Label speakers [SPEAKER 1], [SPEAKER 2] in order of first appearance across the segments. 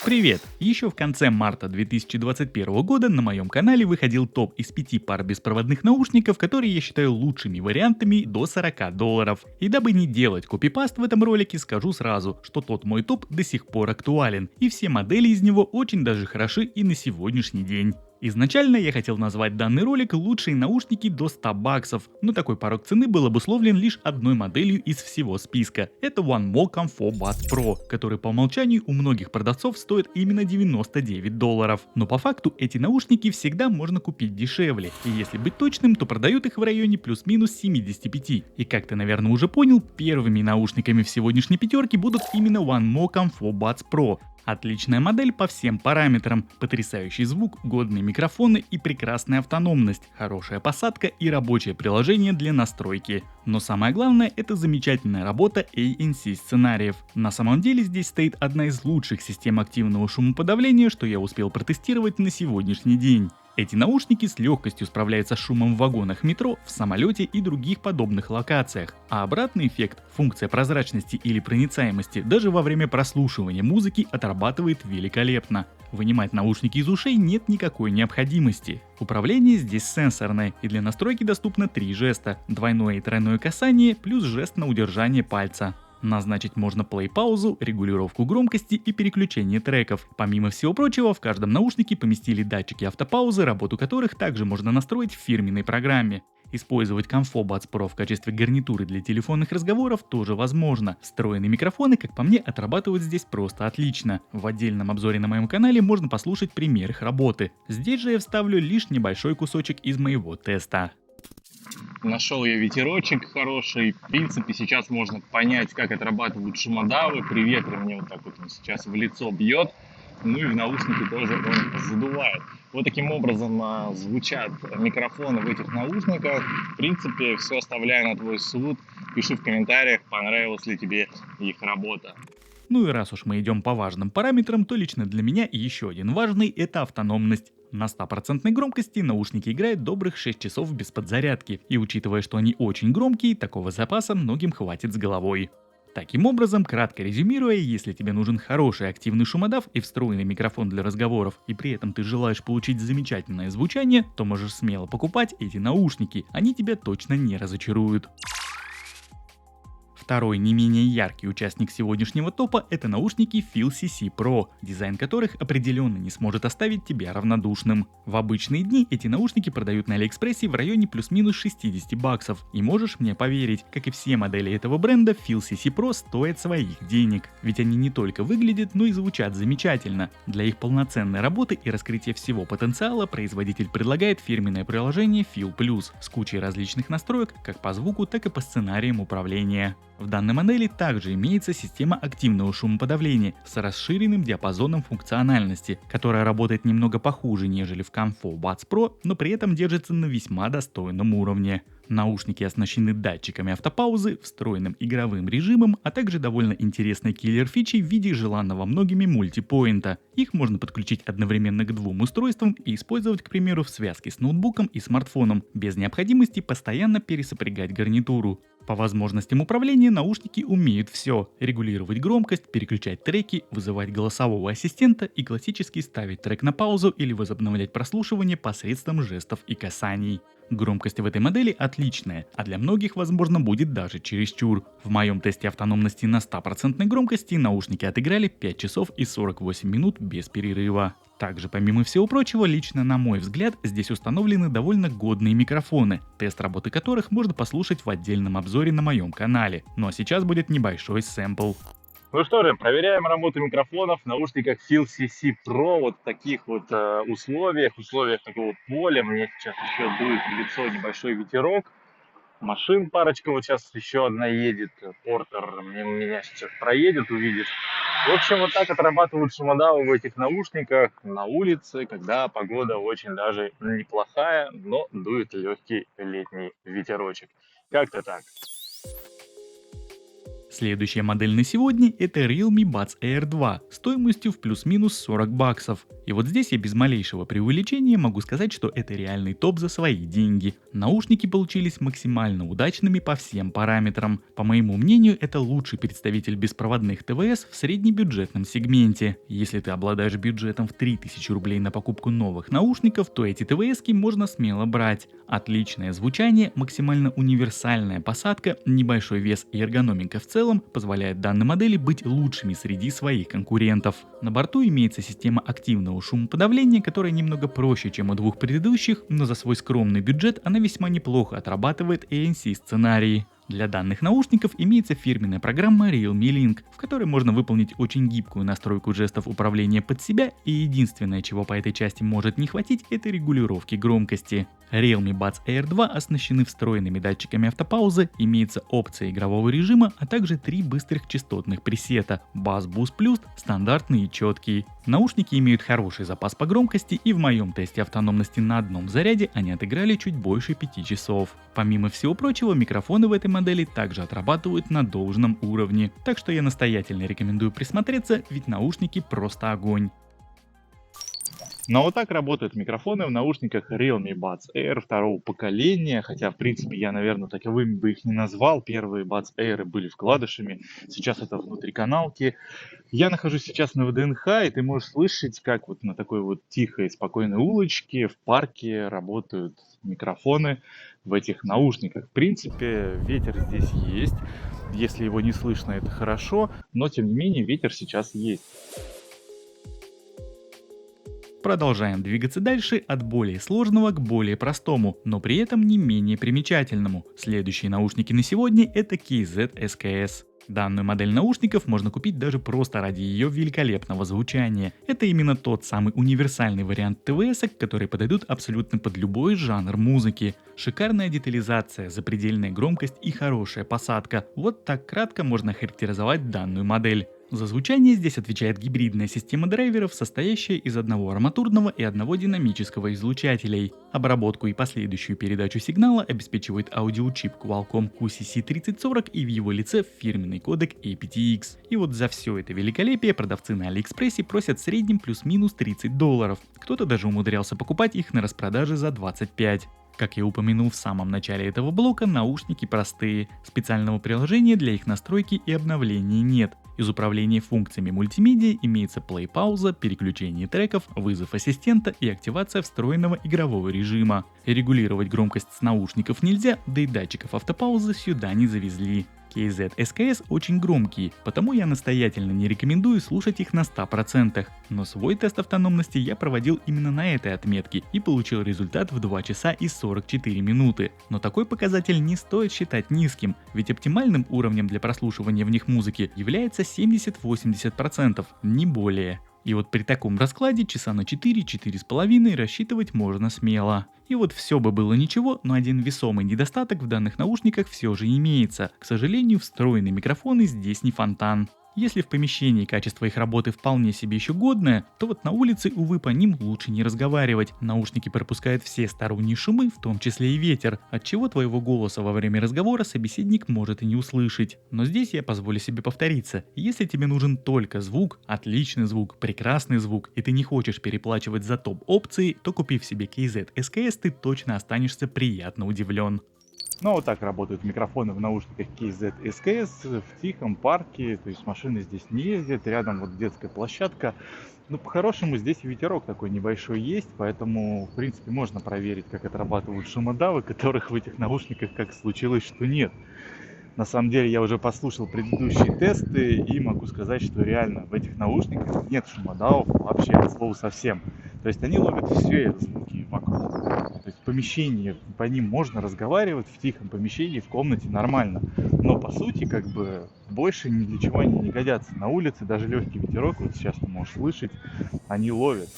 [SPEAKER 1] Привет! Еще в конце марта 2021 года на моем канале выходил топ из 5 пар беспроводных наушников, которые я считаю лучшими вариантами до $40. И дабы не делать копипаст в этом ролике, скажу сразу, что тот мой топ до сих пор актуален, и все модели из него очень даже хороши и на сегодняшний день. Изначально я хотел назвать данный ролик «Лучшие наушники до $100», но такой порог цены был обусловлен лишь одной моделью из всего списка. Это One More Comfort Buds Pro, который по умолчанию у многих продавцов стоит именно $99. Но по факту эти наушники всегда можно купить дешевле, и если быть точным, то продают их в районе плюс-минус 75. И как ты, наверное, уже понял, первыми наушниками в сегодняшней пятерке будут именно One More Comfort Buds Pro. Отличная модель по всем параметрам, потрясающий звук, годные микрофоны и прекрасная автономность, хорошая посадка и рабочее приложение для настройки. Но самое главное, это замечательная работа ANC сценариев. На самом деле здесь стоит одна из лучших систем активного шумоподавления, что я успел протестировать на сегодняшний день. Эти наушники с легкостью справляются с шумом в вагонах метро, в самолете и других подобных локациях. А обратный эффект, функция прозрачности или проницаемости, даже во время прослушивания музыки отрабатывает великолепно. Вынимать наушники из ушей нет никакой необходимости. Управление здесь сенсорное, и для настройки доступно 3 жеста: двойное и тройное касание плюс жест на удержание пальца. Назначить можно плей-паузу, регулировку громкости и переключение треков. Помимо всего прочего, в каждом наушнике поместили датчики автопаузы, работу которых также можно настроить в фирменной программе. Использовать Comfort Buds Pro в качестве гарнитуры для телефонных разговоров тоже возможно. Встроенные микрофоны, как по мне, отрабатывают здесь просто отлично. В отдельном обзоре на моем канале можно послушать пример их работы. Здесь же я вставлю лишь небольшой кусочек из моего теста.
[SPEAKER 2] Нашел я ветерочек хороший. В принципе, сейчас можно понять, как отрабатывают шумодавы. При ветре мне вот так вот он сейчас в лицо бьет. Ну и в наушники тоже он задувает. Вот таким образом звучат микрофоны в этих наушниках. В принципе, все оставляю на твой суд. Пиши в комментариях, понравилась ли тебе их работа.
[SPEAKER 1] Ну и раз уж мы идем по важным параметрам, то лично для меня еще один важный — это автономность. На 100% громкости наушники играют добрых 6 часов без подзарядки, и учитывая, что они очень громкие, такого запаса многим хватит с головой. Таким образом, кратко резюмируя, если тебе нужен хороший активный шумодав и встроенный микрофон для разговоров, и при этом ты желаешь получить замечательное звучание, то можешь смело покупать эти наушники, они тебя точно не разочаруют. Второй не менее яркий участник сегодняшнего топа — это наушники Feel CC Pro, дизайн которых определенно не сможет оставить тебя равнодушным. В обычные дни эти наушники продают на Алиэкспрессе в районе плюс-минус $60, и можешь мне поверить, как и все модели этого бренда, Feel CC Pro стоят своих денег, ведь они не только выглядят, но и звучат замечательно. Для их полноценной работы и раскрытия всего потенциала производитель предлагает фирменное приложение Feel Plus с кучей различных настроек как по звуку, так и по сценариям управления. В данной модели также имеется система активного шумоподавления с расширенным диапазоном функциональности, которая работает немного похуже, нежели в Comfort Buds Pro, но при этом держится на весьма достойном уровне. Наушники оснащены датчиками автопаузы, встроенным игровым режимом, а также довольно интересной киллер-фичей в виде желанного многими мультипоинта. Их можно подключить одновременно к двум устройствам и использовать, к примеру, в связке с ноутбуком и смартфоном, без необходимости постоянно пересопрягать гарнитуру. По возможностям управления наушники умеют все: регулировать громкость, переключать треки, вызывать голосового ассистента и классически ставить трек на паузу или возобновлять прослушивание посредством жестов и касаний. Громкость в этой модели отличная, а для многих, возможно, будет даже чересчур. В моем тесте автономности на 100% громкости наушники отыграли 5 часов и 48 минут без перерыва. Также, помимо всего прочего, лично на мой взгляд, здесь установлены довольно годные микрофоны, тест работы которых можно послушать в отдельном обзоре на моем канале. Ну а сейчас будет небольшой сэмпл.
[SPEAKER 2] Ну что же, проверяем работу микрофонов в наушниках Feel CC Pro вот в таких вот условиях такого поля. Мне сейчас еще дует в лицо небольшой ветерок. Машин парочка, вот сейчас еще одна едет. Портер меня сейчас проедет, увидит. В общем, вот так отрабатывают шумодавы в этих наушниках на улице, когда погода очень даже неплохая, но дует легкий летний ветерочек. Как-то так.
[SPEAKER 1] Следующая модель на сегодня — это Realme Buds Air 2 стоимостью в плюс-минус $40. И вот здесь я без малейшего преувеличения могу сказать, что это реальный топ за свои деньги. Наушники получились максимально удачными по всем параметрам. По моему мнению, это лучший представитель беспроводных ТВС в среднебюджетном сегменте. Если ты обладаешь бюджетом в 3000 рублей на покупку новых наушников, то эти ТВСки можно смело брать. Отличное звучание, максимально универсальная посадка, небольшой вес и эргономика в целом позволяет данной модели быть лучшими среди своих конкурентов. На борту имеется система активного шумоподавления, которая немного проще, чем у двух предыдущих, но за свой скромный бюджет она весьма неплохо отрабатывает ANC сценарии. Для данных наушников имеется фирменная программа Realme Link, в которой можно выполнить очень гибкую настройку жестов управления под себя, и единственное, чего по этой части может не хватить, это регулировки громкости. Realme Buds Air 2 оснащены встроенными датчиками автопаузы, имеется опция игрового режима, а также 3 быстрых частотных пресета Bass Boost Plus, стандартный и четкий. Наушники имеют хороший запас по громкости, и в моем тесте автономности на одном заряде они отыграли чуть больше 5 часов. Помимо всего прочего, микрофоны в этой модели также отрабатывают на должном уровне, так что я настоятельно рекомендую присмотреться, ведь наушники просто огонь.
[SPEAKER 2] Но вот так работают микрофоны в наушниках Realme Buds Air второго поколения, хотя, в принципе, я, наверное, таковыми бы их не назвал. Первые Buds Air были вкладышами, сейчас это внутриканалки. Я нахожусь сейчас на ВДНХ, и ты можешь слышать, как вот на такой вот тихой, спокойной улочке в парке работают микрофоны в этих наушниках. В принципе, ветер здесь есть, если его не слышно, это хорошо, но, тем не менее, ветер сейчас есть.
[SPEAKER 1] Продолжаем двигаться дальше от более сложного к более простому, но при этом не менее примечательному. Следующие наушники на сегодня это KZ SKS. Данную модель наушников можно купить даже просто ради ее великолепного звучания. Это именно тот самый универсальный вариант ТВС, которые подойдут абсолютно под любой жанр музыки. Шикарная детализация, запредельная громкость и хорошая посадка. Вот так кратко можно характеризовать данную модель. За звучание здесь отвечает гибридная система драйверов, состоящая из одного арматурного и одного динамического излучателей. Обработку и последующую передачу сигнала обеспечивает аудиочип Qualcomm QCC3040 и в его лице фирменный кодек aptX. И вот за все это великолепие продавцы на Алиэкспрессе просят в среднем плюс-минус $30. Кто-то даже умудрялся покупать их на распродаже за 25. Как я упомянул в самом начале этого блока, наушники простые, специального приложения для их настройки и обновления нет. Из управления функциями мультимедиа имеется плей-пауза, переключение треков, вызов ассистента и активация встроенного игрового режима. Регулировать громкость с наушников нельзя, да и датчиков автопаузы сюда не завезли. KZ SKS очень громкие, потому я настоятельно не рекомендую слушать их на 100%. Но свой тест автономности я проводил именно на этой отметке и получил результат в 2 часа и 44 минуты. Но такой показатель не стоит считать низким, ведь оптимальным уровнем для прослушивания в них музыки является 70-80%, не более. И вот при таком раскладе часа на 4-4,5 рассчитывать можно смело. И вот все бы было ничего, но один весомый недостаток в данных наушниках все же имеется. К сожалению, встроенные микрофоны здесь не фонтан. Если в помещении качество их работы вполне себе еще годное, то вот на улице, увы, по ним лучше не разговаривать. Наушники пропускают все сторонние шумы, в том числе и ветер, отчего твоего голоса во время разговора собеседник может и не услышать. Но здесь я позволю себе повториться. Если тебе нужен только звук, отличный звук, прекрасный звук, и ты не хочешь переплачивать за топ-опции, то купив себе KZ SKS, ты точно останешься приятно удивлен.
[SPEAKER 2] Ну, вот так работают микрофоны в наушниках KZ SKS в тихом парке, то есть машины здесь не ездят, рядом вот детская площадка. Ну, по-хорошему, здесь ветерок такой небольшой есть, поэтому, в принципе, можно проверить, как отрабатывают шумодавы, которых в этих наушниках как случилось, что нет. На самом деле, я уже послушал предыдущие тесты и могу сказать, что реально в этих наушниках нет шумодавов вообще от слова совсем. То есть они ловят все звуки вокруг. То есть в помещении по ним можно разговаривать, в тихом помещении, в комнате нормально. Но по сути, как бы, больше ни для чего они не годятся. На улице даже легкий ветерок, вот сейчас ты можешь слышать, они ловят.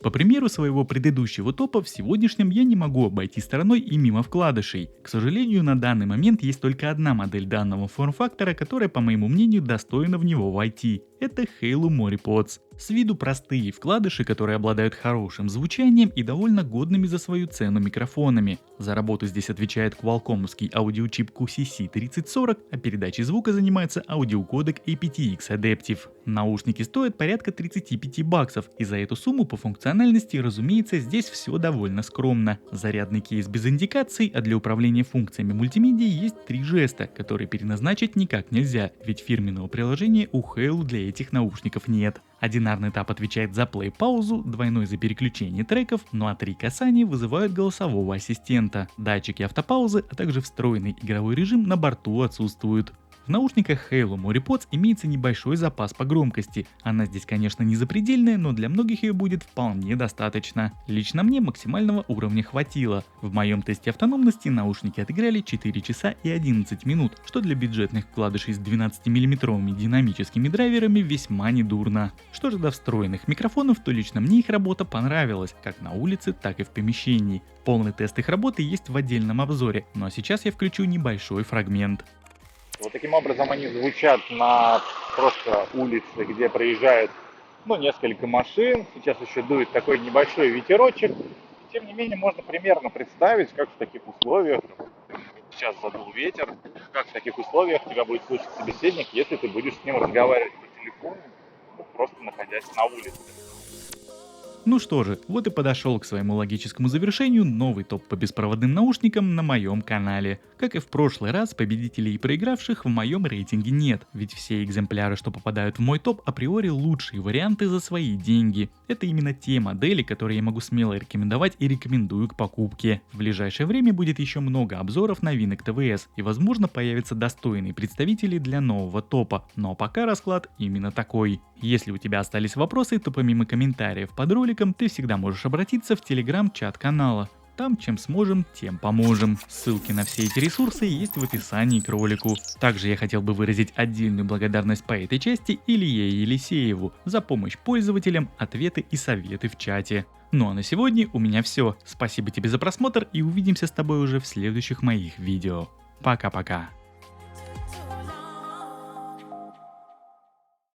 [SPEAKER 1] По примеру своего предыдущего топа, в сегодняшнем я не могу обойти стороной и мимо вкладышей. К сожалению, на данный момент есть только одна модель данного форм-фактора, которая, по моему мнению, достойна в него войти. Это Halo MoriPods. С виду простые вкладыши, которые обладают хорошим звучанием и довольно годными за свою цену микрофонами. За работу здесь отвечает квалкомовский аудиочип QCC3040, а передачей звука занимается аудиокодек aptX Adaptive. Наушники стоят порядка 35 баксов, и за эту сумму по функциональности, разумеется, здесь все довольно скромно. Зарядный кейс без индикаций, а для управления функциями мультимедиа есть 3 жеста, которые переназначить никак нельзя, ведь фирменного приложения у Halo для этих наушников нет. Одинарный тап отвечает за плей-паузу, двойной за переключение треков, ну а 3 касания вызывают голосового ассистента. Датчики автопаузы, а также встроенный игровой режим на борту отсутствуют. В наушниках Halo MoriPods имеется небольшой запас по громкости. Она здесь, конечно, не запредельная, но для многих ее будет вполне достаточно. Лично мне максимального уровня хватило. В моем тесте автономности наушники отыграли 4 часа и 11 минут, что для бюджетных вкладышей с 12-мм динамическими драйверами весьма недурно. Что же до встроенных микрофонов, то лично мне их работа понравилась, как на улице, так и в помещении. Полный тест их работы есть в отдельном обзоре, ну а сейчас я включу небольшой фрагмент.
[SPEAKER 2] Вот таким образом они звучат на просто улице, где проезжает несколько машин. Сейчас еще дует такой небольшой ветерочек. Тем не менее, можно примерно представить, как в таких условиях, сейчас задул ветер, как в таких условиях тебя будет слышать собеседник, если ты будешь с ним разговаривать по телефону, просто находясь на улице.
[SPEAKER 1] Ну что же, вот и подошел к своему логическому завершению новый топ по беспроводным наушникам на моем канале. Как и в прошлый раз, победителей и проигравших в моем рейтинге нет, ведь все экземпляры, что попадают в мой топ, априори лучшие варианты за свои деньги. Это именно те модели, которые я могу смело рекомендовать и рекомендую к покупке. В ближайшее время будет еще много обзоров новинок ТВС, и возможно появятся достойные представители для нового топа, но пока расклад именно такой. Если у тебя остались вопросы, то помимо комментариев под роликом ты всегда можешь обратиться в телеграм-чат канала. Там чем сможем, тем поможем. Ссылки на все эти ресурсы есть в описании к ролику. Также я хотел бы выразить отдельную благодарность по этой части Илье Елисееву за помощь пользователям, ответы и советы в чате. Ну а на сегодня у меня все. Спасибо тебе за просмотр и увидимся с тобой уже в следующих моих видео. Пока-пока.